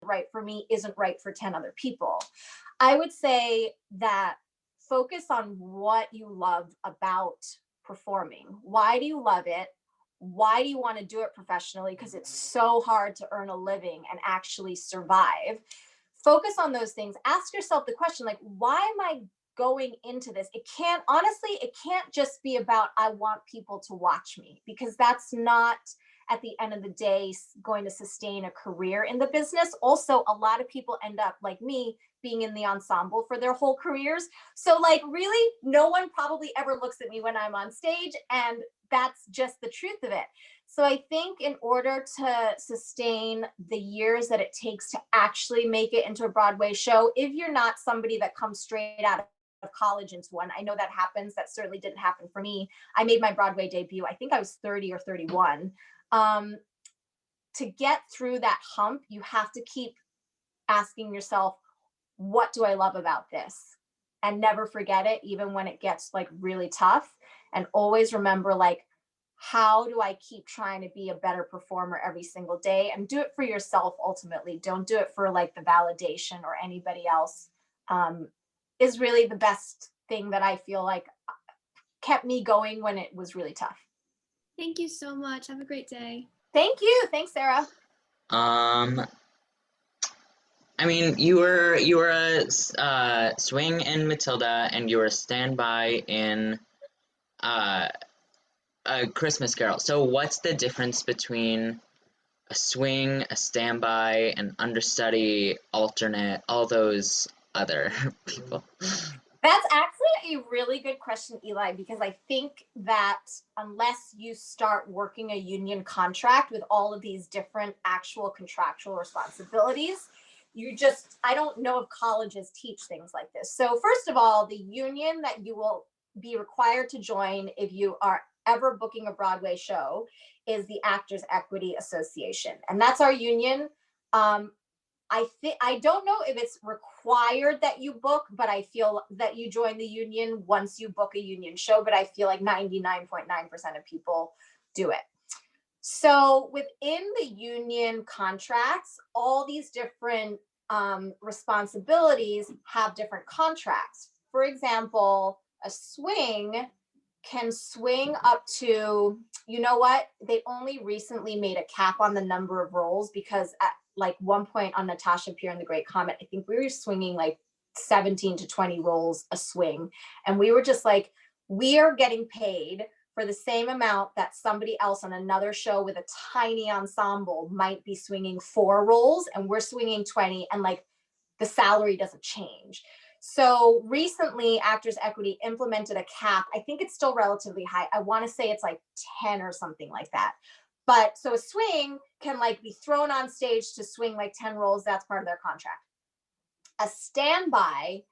right for me isn't right for 10 other people. I would say that focus on what you love about performing. Why do you love it? Why do you want to do it professionally? Because it's so hard to earn a living and actually survive. Focus on those things. Ask yourself the question, like, why am I going into this? It can't just be about, I want people to watch me, because that's not at the end of the day going to sustain a career in the business. Also, a lot of people end up like me being in the ensemble for their whole careers. So like, really, no one probably ever looks at me when I'm on stage, and that's just the truth of it. So I think in order to sustain the years that it takes to actually make it into a Broadway show, if you're not somebody that comes straight out of college into one, I know that happens. That certainly didn't happen for me. I made my Broadway debut, I think I was 30 or 31. To get through that hump, you have to keep asking yourself, what do I love about this? And never forget it, even when it gets like really tough. And always remember, like, how do I keep trying to be a better performer every single day? And do it for yourself ultimately. Don't do it for like the validation or anybody else. Is really the best thing that I feel like kept me going when it was really tough. Thank you so much. Have a great day. Thank you. Thanks, Sarah. I mean, you were a swing in Matilda, and you were a standby in A Christmas Carol. So what's the difference between a swing, a standby, an understudy, alternate, all those other people? That's actually a really good question, Eli, because I think that unless you start working a union contract with all of these different actual contractual responsibilities, I don't know if colleges teach things like this. So first of all, the union that you will be required to join if you are ever booking a Broadway show is the Actors Equity Association. And that's our union. I don't know if it's required that you book, but I feel that you join the union once you book a union show, but I feel like 99.9% of people do it. So within the union contracts, all these different responsibilities have different contracts. For example, a swing can swing up to, you know what? They only recently made a cap on the number of roles, because at like one point on Natasha, Pierre, and the Great Comet, I think we were swinging like 17 to 20 roles a swing. And we were just like, we are getting paid for the same amount that somebody else on another show with a tiny ensemble might be swinging 4 roles, and we're swinging 20, and like the salary doesn't change. So recently, Actors Equity implemented a cap. I think it's still relatively high. I want to say it's like 10 or something like that. But so a swing can like be thrown on stage to swing like 10 roles. That's part of their contract. A standby,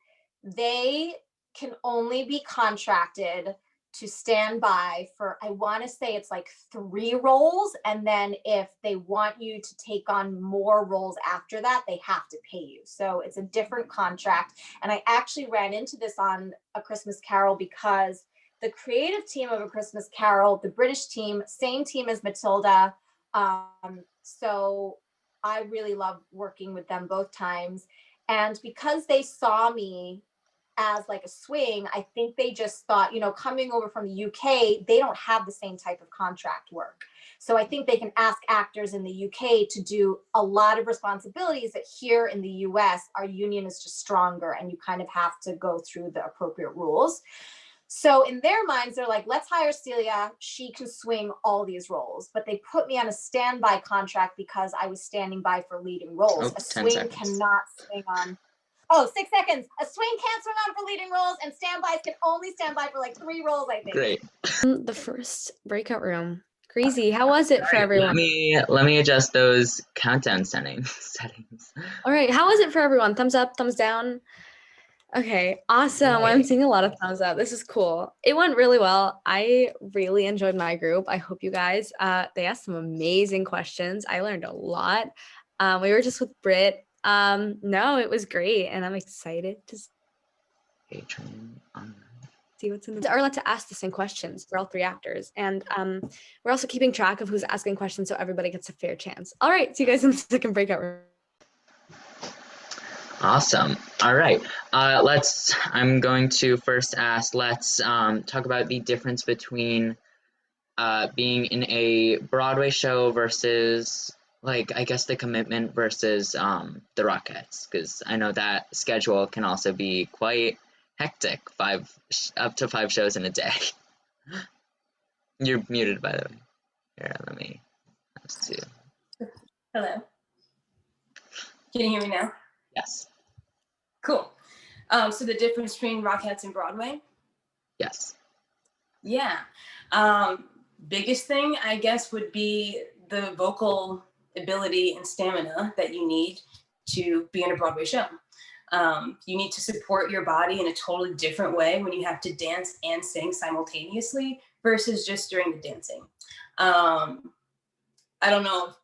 they can only be contracted to stand by for, I want to say it's like 3 roles. And then if they want you to take on more roles after that, they have to pay you. So it's a different contract. And I actually ran into this on A Christmas Carol, because the creative team of A Christmas Carol, the British team, same team as Matilda. So I really love working with them both times. And because they saw me as like a swing, I think they just thought, you know, coming over from the UK, they don't have the same type of contract work. So I think they can ask actors in the UK to do a lot of responsibilities that here in the US, our union is just stronger, and you kind of have to go through the appropriate rules. So in their minds, they're like, let's hire Celia. She can swing all these roles. But they put me on a standby contract because I was standing by for leading roles. A swing cannot swing on. 6 seconds. A swing can't swing on for leading roles, and standbys can only stand by for like 3 roles, I think. Great. The first breakout room. Crazy. How was it for everyone? Let me adjust those countdown settings. All right. How was it for everyone? Thumbs up, thumbs down. Okay, awesome. I'm seeing a lot of thumbs up. This is cool. It went really well. I really enjoyed my group. I hope you guys, they asked some amazing questions. I learned a lot. We were just with Brit. No, it was great. And I'm excited to see what's in the are allowed to ask the same questions for all 3 actors. And we're also keeping track of who's asking questions so everybody gets a fair chance. All right, see you guys in the second breakout room. Awesome. All right. I'm going to first ask, let's talk about the difference between being in a Broadway show versus, like, I guess the commitment versus the Rockettes, because I know that schedule can also be quite hectic, up to 5 shows in a day. You're muted, by the way. Here, let me. Let's see. Hello. Can you hear me now? Yes. Cool. So the difference between Rockettes and Broadway? Yes. Yeah. Biggest thing, I guess, would be the vocal ability and stamina that you need to be in a Broadway show. You need to support your body in a totally different way when you have to dance and sing simultaneously versus just during the dancing. I don't know if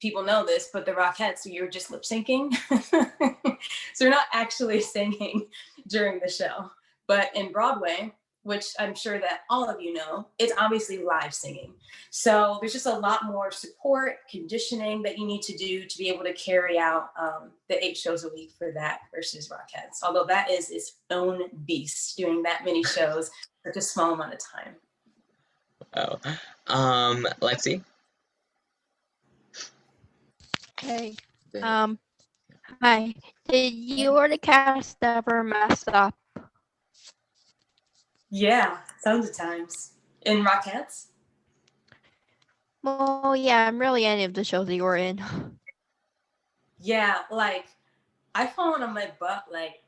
people know this, but the Rockettes, you're just lip syncing. So you're not actually singing during the show. But in Broadway, which I'm sure that all of you know, it's obviously live singing. So there's just a lot more support, conditioning that you need to do to be able to carry out the 8 shows a week for that versus Rockettes. Although that is its own beast, doing that many shows for a small amount of time. Wow. Lexi? Hey, hi. Did you or the cast ever mess up? Yeah, tons of times. In Rockettes? Well, yeah, I'm really any of the shows that you were in. Yeah, like I've fallen on my butt like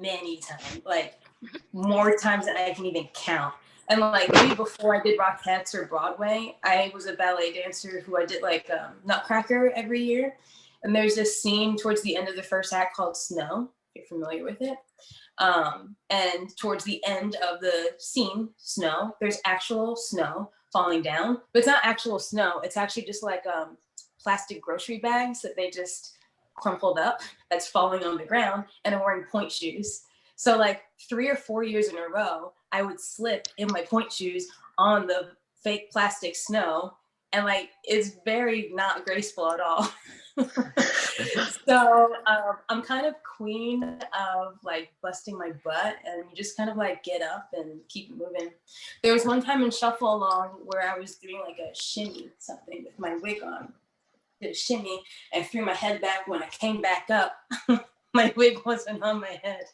many times, like more times than I can even count. And like maybe before I did Rockettes or Broadway, I was a ballet dancer who I did like Nutcracker every year. And there's this scene towards the end of the first act called Snow, if you're familiar with it. And towards the end of the scene, Snow, there's actual snow falling down, but it's not actual snow. It's actually just like plastic grocery bags that they just crumpled up that's falling on the ground, and I'm wearing point shoes. So like 3 or 4 years in a row, I would slip in my point shoes on the fake plastic snow, and like it's very not graceful at all. So I'm kind of queen of like busting my butt, and you just kind of like get up and keep moving. There was one time in Shuffle Along where I was doing like a shimmy something with my wig on. Did a shimmy and threw my head back. When I came back up, my wig wasn't on my head.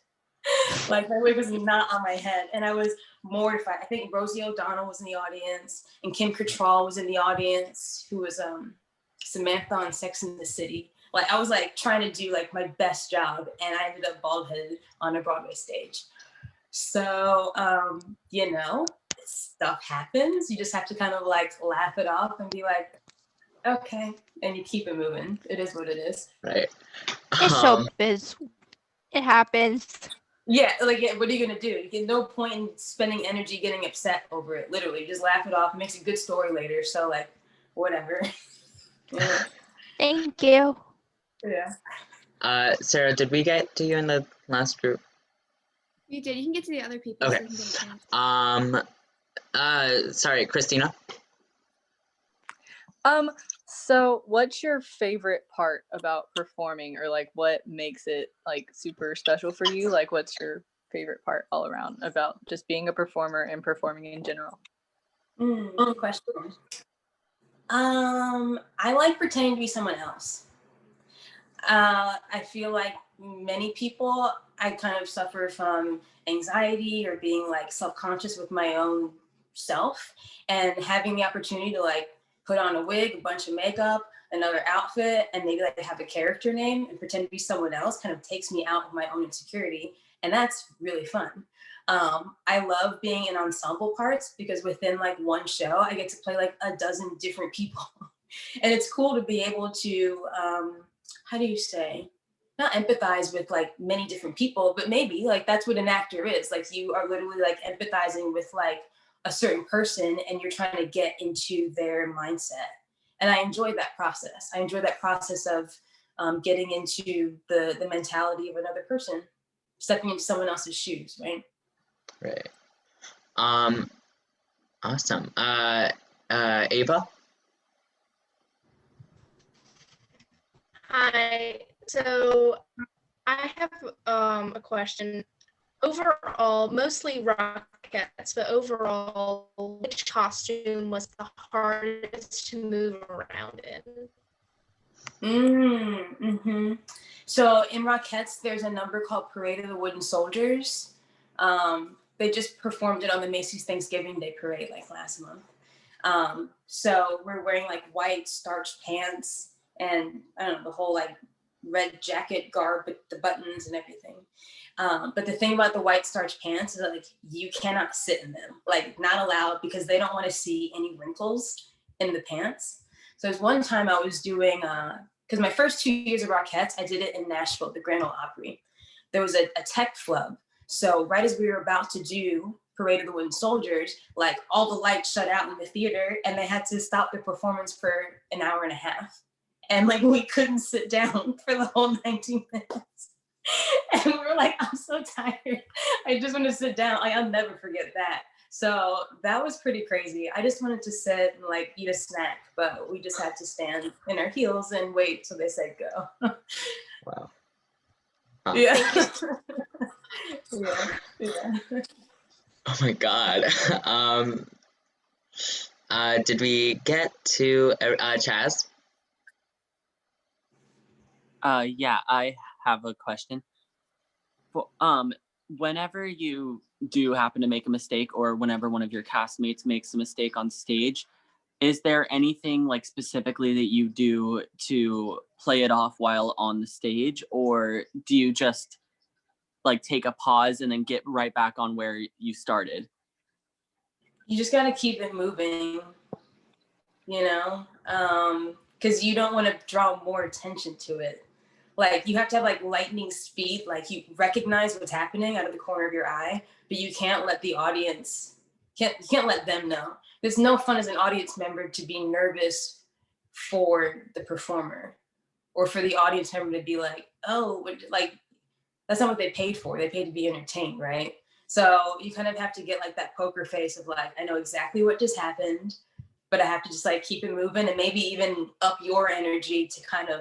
Like my wig was not on my head, and I was mortified. I think Rosie O'Donnell was in the audience, and Kim Cattrall was in the audience, who was Samantha on Sex and the City. Like I was like trying to do like my best job, and I ended up bald-headed on a Broadway stage. So you know, stuff happens. You just have to kind of like laugh it off and be like, okay, and you keep it moving. It is what it is. Right. It's showbiz. It happens. Yeah, like what are you gonna do? You get no point in spending energy getting upset over it. Literally, just laugh it off. It makes a good story later. So like, whatever. Yeah. Thank you. Yeah. Sarah, did we get to you in the last group? You did. You can get to the other people. Okay. So you can get a chance. Sorry, Christina. So what's your favorite part about performing, or like what makes it like super special for you? Like what's your favorite part all around about just being a performer and performing in general? Good question. I like pretending to be someone else. I feel like many people, I kind of suffer from anxiety or being like self-conscious with my own self, and having the opportunity to like put on a wig, a bunch of makeup, another outfit, and maybe like have a character name and pretend to be someone else kind of takes me out of my own insecurity. And that's really fun. I love being in ensemble parts because within like one show, I get to play like a dozen different people. And it's cool to be able to, how do you say, not empathize with like many different people, but maybe like that's what an actor is. Like you are literally like empathizing with like a certain person, and you're trying to get into their mindset. And I enjoyed that process. I enjoyed that process of getting into the mentality of another person, stepping into someone else's shoes, right? Right. Awesome. Ava? Hi. So I have a question. Overall, mostly Rockettes, but overall, which costume was the hardest to move around in? So in Rockettes, there's a number called Parade of the Wooden Soldiers. They just performed it on the Macy's Thanksgiving Day Parade like last month. So we're wearing like white starched pants and I don't know, the whole like red jacket garb with the buttons and everything. But the thing about the white starched pants is that like you cannot sit in them, like not allowed, because they don't want to see any wrinkles in the pants. So there's one time I was doing, because my first 2 years of Rockettes, I did it in Nashville, the Grand Ole Opry. There was a tech flub. So right as we were about to do Parade of the Wooden Soldiers, like all the lights shut out in the theater and they had to stop the performance for an hour and a half. And like we couldn't sit down for the whole 19 minutes. And we were like, I'm so tired. I just want to sit down. Like, I'll never forget that. So that was pretty crazy. I just wanted to sit and like eat a snack, but we just had to stand in our heels and wait till they said go. Wow. Yeah. Yeah. Oh my God. Did we get to Chaz? Yeah, I have a question. Whenever you do happen to make a mistake, or whenever one of your castmates makes a mistake on stage, is there anything like specifically that you do to play it off while on the stage, or do you just like take a pause and then get right back on where you started? You just got to keep it moving, you know, because you don't want to draw more attention to it. Like you have to have like lightning speed, like you recognize what's happening out of the corner of your eye, but you can't let the audience, you can't let them know. There's no fun as an audience member to be nervous for the performer, or for the audience member to be like, oh, like that's not what they paid for. They paid to be entertained, right? So you kind of have to get like that poker face of like, I know exactly what just happened, but I have to just like keep it moving and maybe even up your energy to kind of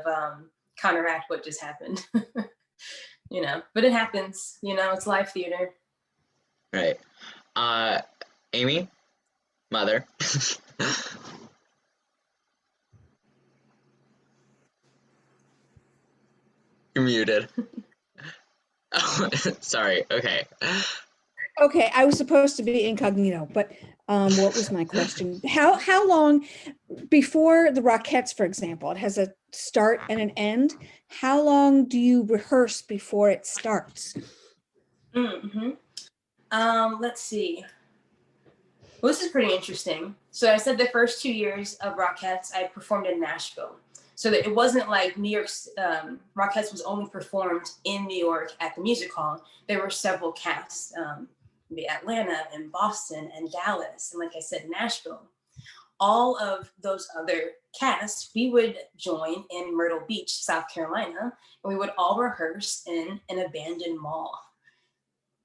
counteract what just happened. You know, but it happens, you know, it's live theater. Right. Amy, mother. You're muted. Oh, sorry. Okay. Okay, I was supposed to be incognito, but what was my question? How long before the Rockettes, for example, it has a start and an end. How long do you rehearse before it starts? Let's see. Well, this is pretty interesting. So I said the first 2 years of Rockettes, I performed in Nashville. So that it wasn't like New York's Rockettes was only performed in New York at the music hall. There were several casts, Atlanta and Boston and Dallas, and like I said, Nashville. All of those other casts, we would join in Myrtle Beach, South Carolina, and we would all rehearse in an abandoned mall.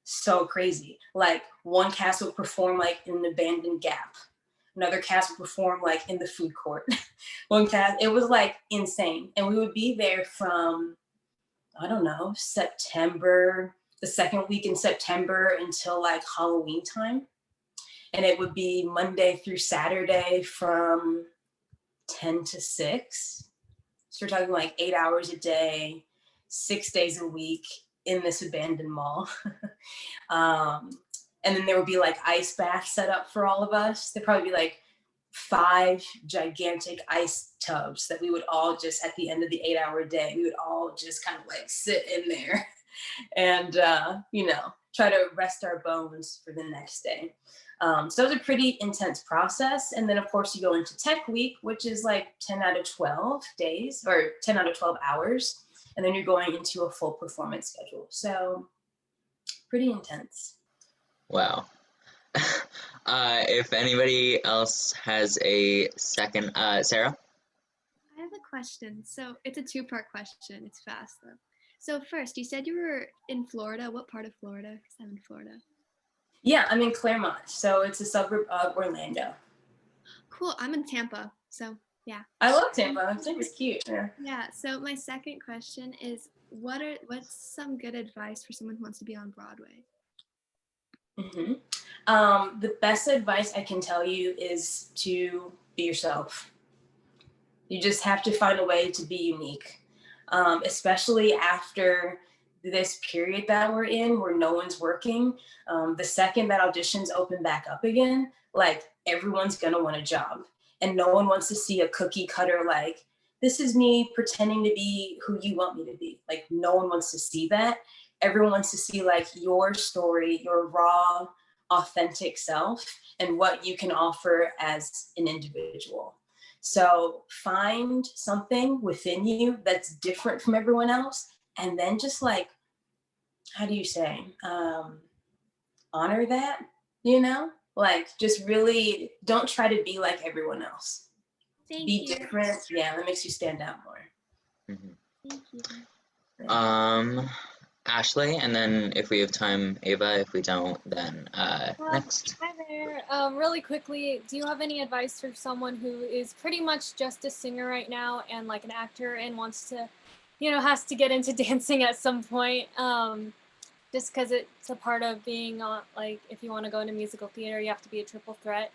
So crazy. Like one cast would perform like in an abandoned Gap. Another cast would perform like in the food court. One cast, it was like insane. And we would be there from, I don't know, September, the second week in September until like Halloween time. And it would be Monday through Saturday from 10 to 6. So we're talking like 8 hours a day, 6 days a week in this abandoned mall. And then there would be like ice baths set up for all of us. There'd probably be like 5 gigantic ice tubs that we would all just, at the end of the 8 hour day, we would all just kind of like sit in there and, you know, try to rest our bones for the next day. So it was a pretty intense process. And then of course you go into tech week, which is like 10 out of 12 days or 10 out of 12 hours. And then you're going into a full performance schedule. So pretty intense. Wow. If anybody else has a second, Sarah? I have a question. So it's a 2-part question. It's fast though. So first, you said you were in Florida. What part of Florida? Because I'm in Florida. Yeah, I'm in Claremont. So it's a suburb of Orlando. Cool. I'm in Tampa. So yeah. I love Tampa. Tampa's cute. Yeah. So my second question is, what's some good advice for someone who wants to be on Broadway? The best advice I can tell you is to be yourself. You just have to find a way to be unique, especially after this period that we're in where no one's working. The second that auditions open back up again, like everyone's gonna want a job, and no one wants to see a cookie cutter like, this is me pretending to be who you want me to be. Like, no one wants to see that. Everyone wants to see like your story, your raw, authentic self, and what you can offer as an individual. So find something within you that's different from everyone else, and then just like, how do you say, honor that, like just really don't try to be like everyone else. Be different. Yeah, that makes you stand out more. Thank you. Ashley, and then if we have time, Ava. If we don't, then next. Hi there. Really quickly, do you have any advice for someone who is pretty much just a singer right now and like an actor and wants to, has to get into dancing at some point? Just because it's a part of being like, if you want to go into musical theater, you have to be a triple threat.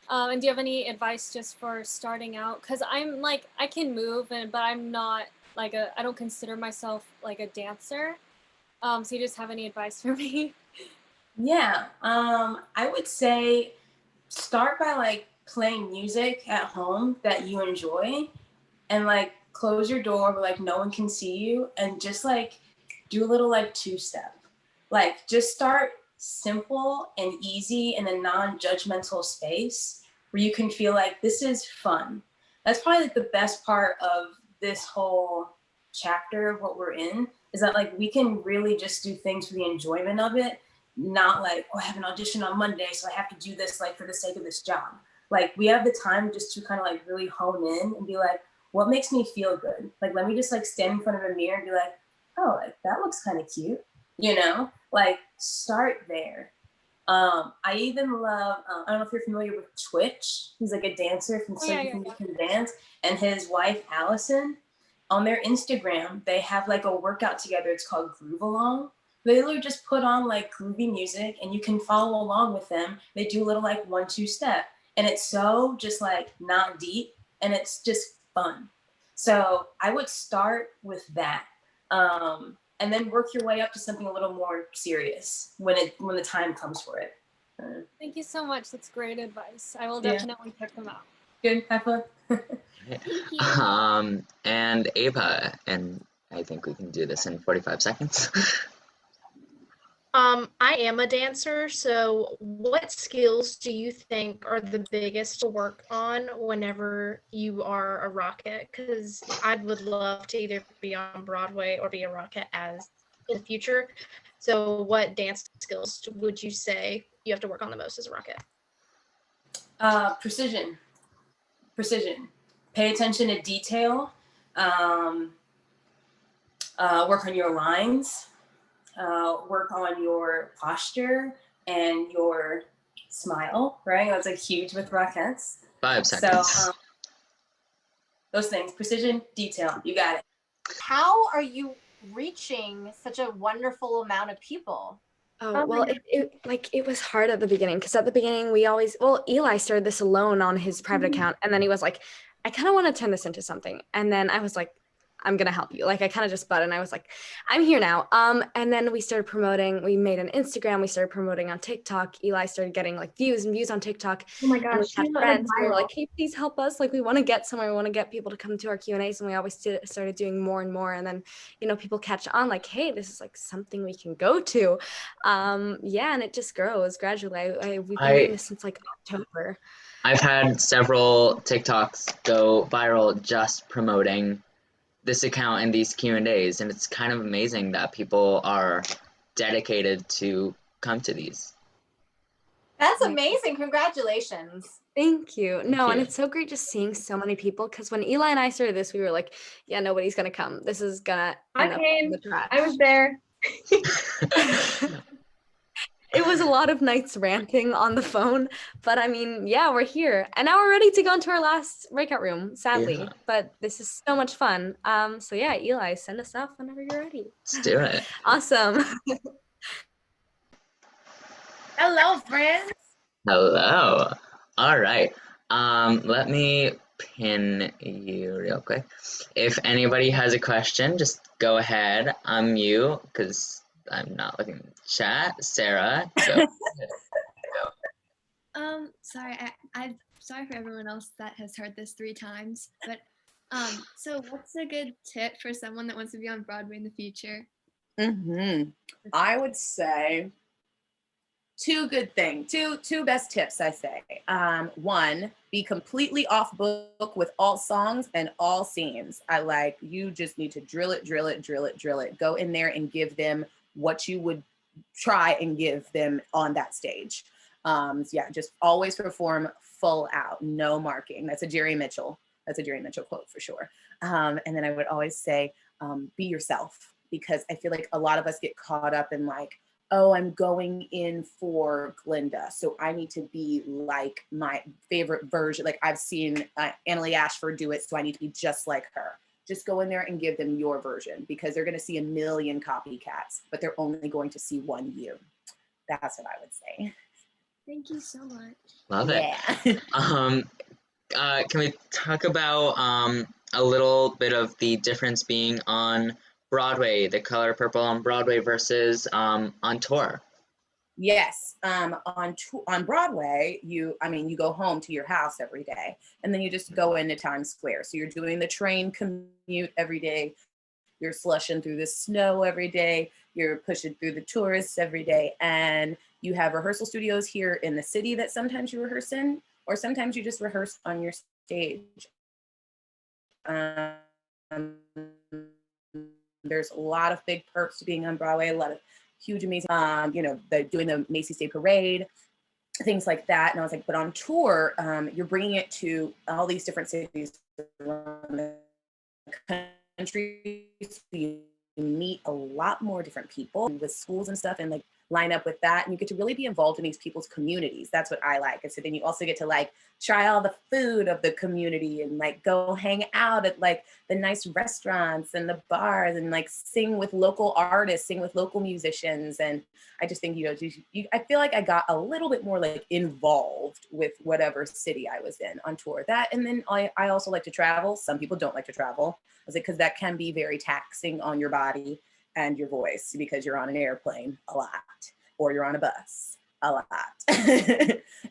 And do you have any advice just for starting out? Because I'm like, I can move, but I'm not like I don't consider myself like a dancer. So you just have any advice for me? Yeah, I would say start by like playing music at home that you enjoy, and like close your door where like no one can see you, and just like do a little like two-step. Like just start simple and easy in a non-judgmental space where you can feel like this is fun. That's probably like the best part of this whole chapter of what we're in, is that like we can really just do things for the enjoyment of it, not like, oh, I have an audition on Monday, so I have to do this like for the sake of this job. Like we have the time just to kind of like really hone in and be like, what makes me feel good? Like, let me just like stand in front of a mirror and be like, oh, like that looks kind of cute, like start there. I even love, I don't know if you're familiar with Twitch. He's like a dancer from So You Can Dance, and his wife, Allison, on their Instagram, they have like a workout together. It's called Groove Along. They literally just put on like groovy music and you can follow along with them. They do a little like 1-2 step, and it's so just like not deep, and it's just fun. So I would start with that. And then work your way up to something a little more serious when the time comes for it. Thank you so much. That's great advice. I will definitely check them out. Good. Have fun. And Ava, and I think we can do this in 45 seconds. I am a dancer, so what skills do you think are the biggest to work on whenever you are a Rocket? Because I would love to either be on Broadway or be a Rocket as in the future. So what dance skills would you say you have to work on the most as a Rocket? Precision. Pay attention to detail. Work on your lines. Work on your posture and your smile, right? That's like huge with Rockettes. 5 seconds. So those things, precision, detail, you got it. How are you reaching such a wonderful amount of people? Oh, well, it was hard at the beginning, because at the beginning Eli started this alone on his private account, and then he was like, I kind of want to turn this into something. And then I was like, I'm going to help you. Like, I kind of just butted and I was like, I'm here now. And then we started promoting, we made an Instagram, we started promoting on TikTok. Eli started getting like views on TikTok. Oh my gosh. And we had friends who were like, hey, please help us. Like, we want to get somewhere. We want to get people to come to our Q&As. And we always started doing more and more. And then, people catch on like, hey, this is like something we can go to. And it just grows gradually. We've been doing this since like October. I've had several TikToks go viral just promoting this account and these Q&As, and it's kind of amazing that people are dedicated to come to these. That's amazing. Congratulations. Thank you. Thank you. And it's so great just seeing so many people, because when Eli and I started this, we were like, yeah, nobody's gonna come. This is gonna end up in the trash. I was there. It was a lot of nights ranting on the phone, but I mean, yeah, we're here. And now we're ready to go into our last breakout room, sadly. Yeah. But this is so much fun. So yeah, Eli, send us off whenever you're ready. Let's do it. Awesome. Hello, friends. Hello. All right. Let me pin you real quick. If anybody has a question, just go ahead, unmute, because I'm not looking at the chat. Sarah, go. Sorry, I'm sorry for everyone else that has heard this 3 times, but so what's a good tip for someone that wants to be on Broadway in the future? I would say two best tips, I say. One, be completely off book with all songs and all scenes. You just need to drill it. Go in there and give them what you would try and give them on that stage. Yeah, just always perform full out, no marking. That's a Jerry Mitchell quote for sure. And then I would always say, be yourself, because I feel like a lot of us get caught up in like, oh, I'm going in for Glinda, so I need to be like my favorite version. Like I've seen Annalie Ashford do it, so I need to be just like her. Just go in there and give them your version, because they're going to see a million copycats, but they're only going to see one you. That's what I would say. Thank you so much. Love it. Yeah. Can we talk about a little bit of the difference being on Broadway, The Color Purple on Broadway versus on tour? Yes. On Broadway, you go home to your house every day, and then you just go into Times Square. So you're doing the train commute every day. You're slushing through the snow every day. You're pushing through the tourists every day. And you have rehearsal studios here in the city that sometimes you rehearse in, or sometimes you just rehearse on your stage. There's a lot of big perks to being on Broadway, a lot of huge, amazing, doing the Macy's Day Parade, things like that. And I was like, but on tour, you're bringing it to all these different cities around the country. So you meet a lot more different people with schools and stuff, and like line up with that, and you get to really be involved in these people's communities. That's what I like. And so then you also get to like try all the food of the community and like go hang out at like the nice restaurants and the bars and like sing with local artists, sing with local musicians. And I just think, I feel like I got a little bit more like involved with whatever city I was in on tour. That, and then I also like to travel. Some people don't like to travel, because that can be very taxing on your body and your voice, because you're on an airplane a lot, or you're on a bus a lot.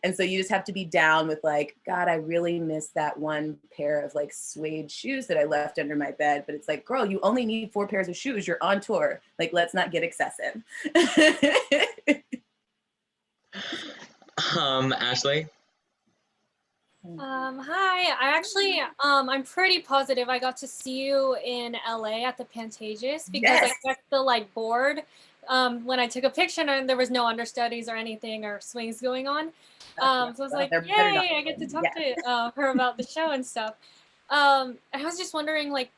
And so you just have to be down with like, God, I really miss that one pair of like suede shoes that I left under my bed. But it's like, girl, you only need 4 pairs of shoes. You're on tour. Like, let's not get excessive. Ashley? Hi, I'm pretty positive I got to see you in LA at the Pantages, because I checked the like board when I took a picture, and there was no understudies or anything or swings going on. So I was like, yay, I get to talk to her about the show and stuff. I was just wondering, like,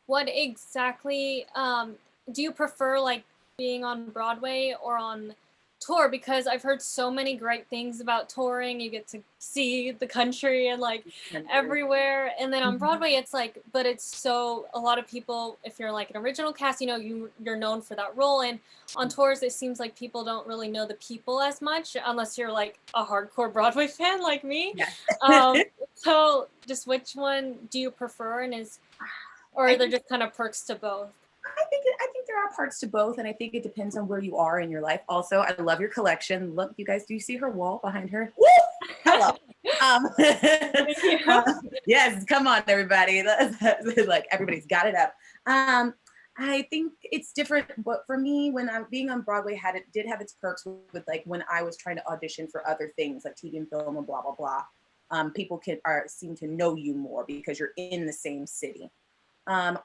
what exactly do you prefer, like being on Broadway or on tour? Because I've heard so many great things about touring. You get to see the country and like everywhere, and then on Broadway it's like, but it's so, a lot of people, if you're like an original cast, you're known for that role, and on tours it seems like people don't really know the people as much, unless you're like a hardcore Broadway fan like me. So just which one do you prefer, and or are there just kind of perks to both? I think there are parts to both, and I think it depends on where you are in your life. Also, I love your collection. Look, you guys, do you see her wall behind her? Woo! Hello. Yes, come on, everybody. Like, everybody's got it up. I think it's different, but for me, when I'm being on Broadway, did have its perks with like when I was trying to audition for other things like TV and film and blah blah blah. People seem to know you more because you're in the same city.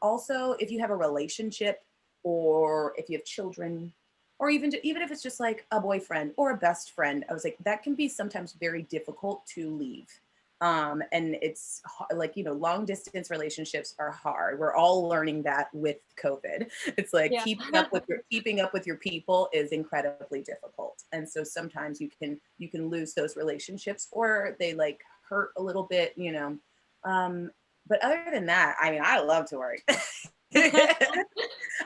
Also, if you have a relationship, or if you have children, or even if it's just like a boyfriend or a best friend, I was like, that can be sometimes very difficult to leave. And it's like, you know, long distance relationships are hard. We're all learning that with COVID. It's like keeping up with your people is incredibly difficult. And so sometimes you can lose those relationships, or they like hurt a little bit, you know. But other than that, I mean, I love touring.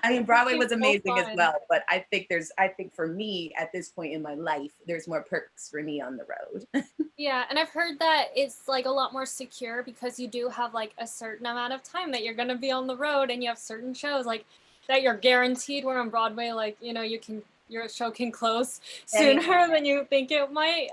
I mean, Broadway was amazing as well, but I think for me at this point in my life, there's more perks for me on the road. Yeah, and I've heard that it's like a lot more secure because you do have like a certain amount of time that you're going to be on the road, and you have certain shows like that you're guaranteed. Where on Broadway, like, you know, your show can close sooner than you think it might.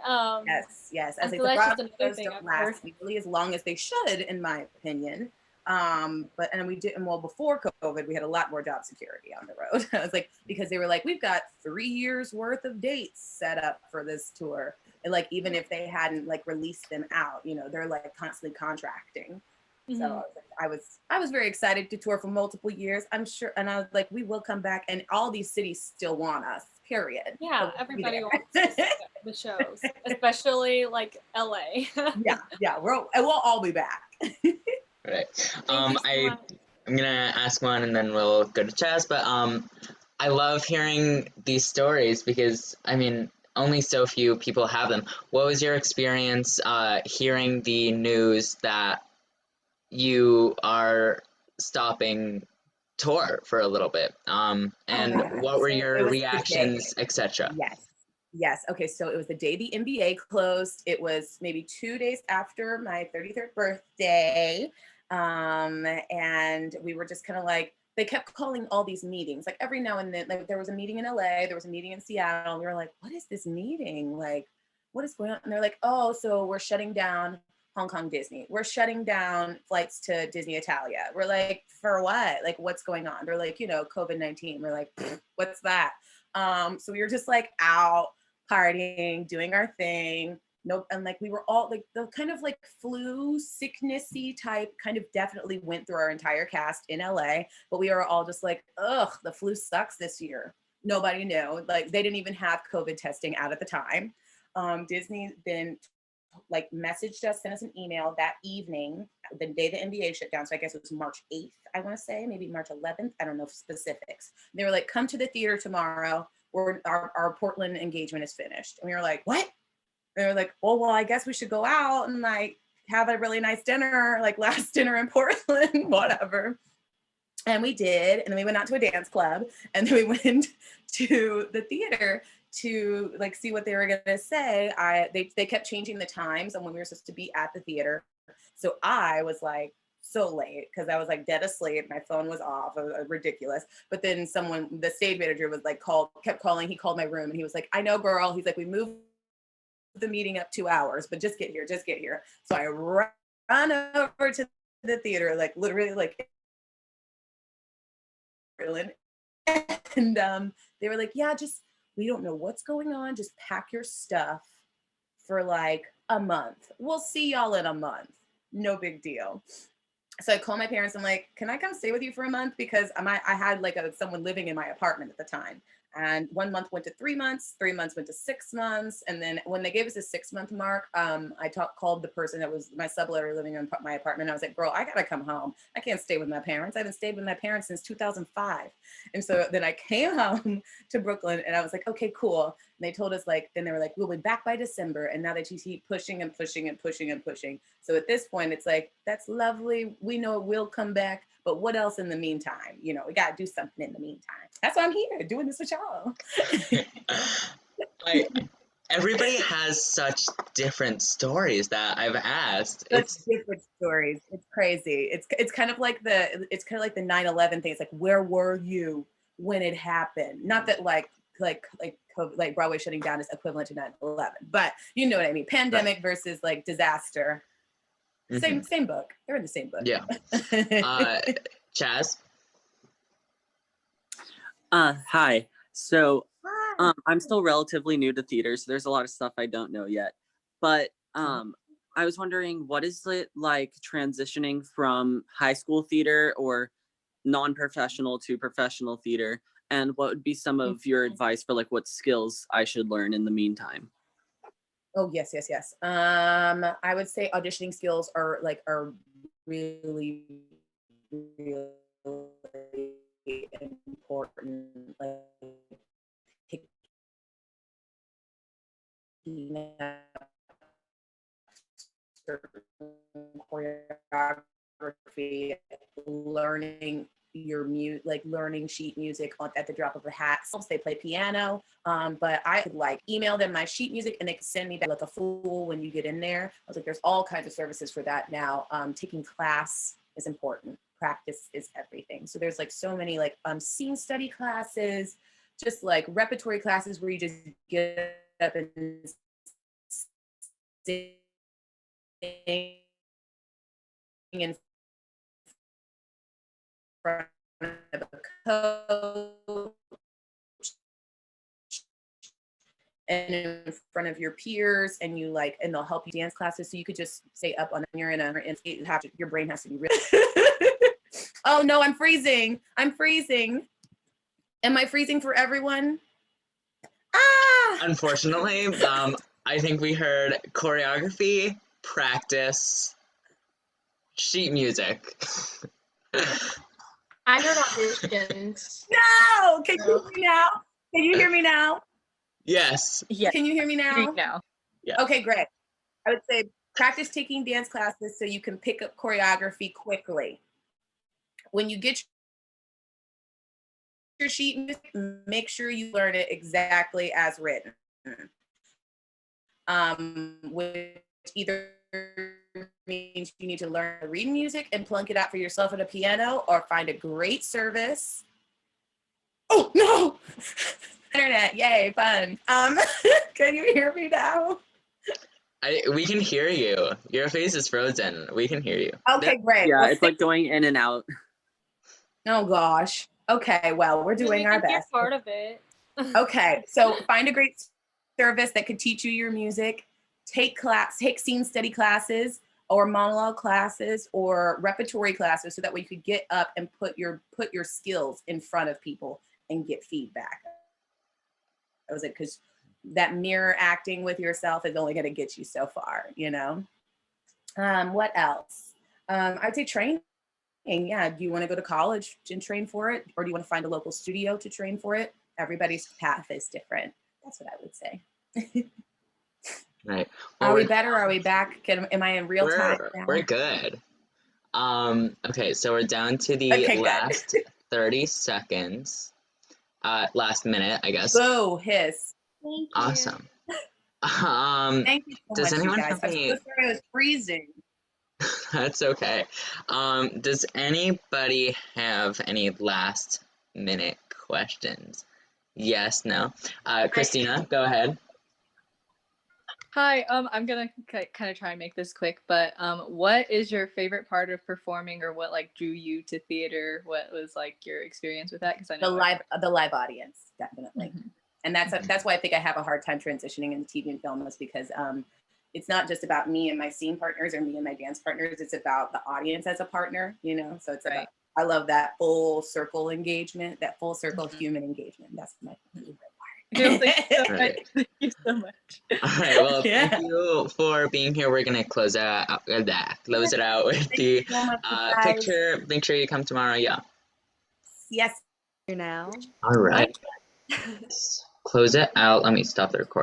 Yes. As I said, Broadway shows don't last nearly as long as they should, in my opinion. Before COVID, we had a lot more job security on the road. I was like, because they were like, we've got 3 years worth of dates set up for this tour. And like, even if they hadn't like released them out, you know, they're like constantly contracting. Mm-hmm. So I was very excited to tour for multiple years. I'm sure. And I was like, we will come back, and all these cities still want us, period. Yeah. So everybody wants to see the shows, especially like LA. Yeah. We'll all be back. Right. I'm gonna ask one and then we'll go to Chaz. But I love hearing these stories because, I mean, only so few people have them. What was your experience hearing the news that you are stopping tour for a little bit? And what were your reactions, etc.? Yes. Okay, so it was the day the NBA closed. It was maybe 2 days after my 33rd birthday. And we were just kind of like, they kept calling all these meetings, like every now and then. Like there was a meeting in LA, there was a meeting in Seattle. And we were like, what is this meeting? Like, what is going on? And they're like, oh, so we're shutting down Hong Kong Disney. We're shutting down flights to Disney Italia. We're like, for what? Like, what's going on? They're like, you know, COVID-19. We're like, what's that? So we were just like out partying, doing our thing. Nope. And like we were all like the kind of like flu sicknessy type kind of definitely went through our entire cast in LA, but we were all just like, ugh, the flu sucks this year. Nobody knew. Like they didn't even have COVID testing out at the time. Disney then like messaged us, sent us an email that evening, the day the NBA shut down. So I guess it was March 8th, I want to say, maybe March 11th. I don't know specifics. They were like, come to the theater tomorrow. Our Portland engagement is finished. And we were like, what? They were like, well, I guess we should go out and like have a really nice dinner, like last dinner in Portland, whatever. And we did. And then we went out to a dance club, and then we went to the theater to like see what they were gonna say. They kept changing the times on when we were supposed to be at the theater. So I was like so late because I was like dead asleep. My phone was off. It was ridiculous. But then the stage manager was like kept calling. He called my room and he was like, I know, girl. He's like, we moved the meeting up 2 hours, but just get here. So I ran over to the theater, like literally like, and they were like, yeah, we don't know what's going on. Just pack your stuff for like a month. We'll see y'all in a month. No big deal. So I called my parents. I'm like, can I come stay with you for a month? Because I had like someone living in my apartment at the time. And 1 month went to 3 months, 3 months went to 6 months. And then when they gave us a 6-month mark, I called the person that was my subletter living in my apartment. I was like, girl, I gotta come home. I can't stay with my parents. I haven't stayed with my parents since 2005. And so then I came home to Brooklyn, and I was like, okay, cool. And they told us then they were like, we'll be back by December. And now they just keep pushing and pushing and pushing and pushing. So at this point, it's like, that's lovely. We know it will come back. But what else in the meantime? You know, we got to do something in the meantime. That's why I'm here doing this with y'all. Everybody has such different stories that I've asked. Different stories. It's crazy. It's kind of like the 9/11 thing. It's like, where were you when it happened? Not that like COVID, like Broadway shutting down is equivalent to 9/11, but you know what I mean. Pandemic versus like disaster. Same book. They're in the same book. Yeah. Chaz? Hi. So I'm still relatively new to theater, so there's a lot of stuff I don't know yet. But I was wondering, what is it like transitioning from high school theater or non-professional to professional theater? And what would be some of your advice for like what skills I should learn in the meantime? Oh, yes, yes, yes. I would say auditioning skills are really, really important. Like picking up certain choreography, learning your learning sheet music at the drop of a hat. They play piano, but I could email them my sheet music and they could send me back like a fool when you get in there. I was like, there's all kinds of services for that now. Taking class is important. Practice is everything. So there's so many scene study classes, just repertory classes where you just get up and sing in front of a coach and in front of your peers, and you and they'll help you dance classes, so you could just stay up on you're in your brain has to be really oh no, I'm freezing. Am I freezing for everyone? Unfortunately, I think we heard choreography, practice, sheet music. I heard auditions. No! Can you hear me now? Can you hear me now? Yes. Yes. Can you hear me now? Now. Yeah. Okay, great. I would say practice taking dance classes so you can pick up choreography quickly. When you get your sheet music, make sure you learn it exactly as written. Which either means you need to learn to read music and plunk it out for yourself at a piano, or find a great service. Oh no! Internet, yay, fun. Can you hear me now? We can hear you. Your face is frozen. We can hear you. Okay, great. Yeah, Well, it's like going in and out. Oh gosh. Okay, well, we're doing our best. Part of it. Okay, so find a great service that could teach you your music. Take scene study classes or monologue classes or repertory classes, so that way you could get up and put your skills in front of people and get feedback. That was it, because that mirror acting with yourself is only going to get you so far, you know. What else? I'd say training. Yeah, do you want to go to college and train for it, or do you want to find a local studio to train for it? Everybody's path is different. That's what I would say. Right. Well, are we better? Are we back? Am I in real time now? We're good. Okay, so we're down to the last 30 seconds. Last minute, I guess. Boo, hiss. Thank you. Awesome. Thank you so does much, anyone you guys. have any... I'm so sorry I was freezing. That's okay. Does anybody have any last minute questions? Yes, no? Christina, go ahead. Hi, I'm gonna kind of try and make this quick, but what is your favorite part of performing, or what drew you to theater? What was your experience with that? Because I know the live audience, definitely. Mm-hmm. And that's why I think I have a hard time transitioning into TV and film, is because it's not just about me and my scene partners or me and my dance partners. It's about the audience as a partner, you know? So it's about, I love that full circle engagement, that full circle human engagement. That's my favorite part. Thank you so much. All right, well, thank you for being here. We're gonna close it out with the picture. Make sure you come tomorrow. Yeah. Yes. Now. All right. Close it out. Let me stop the recording.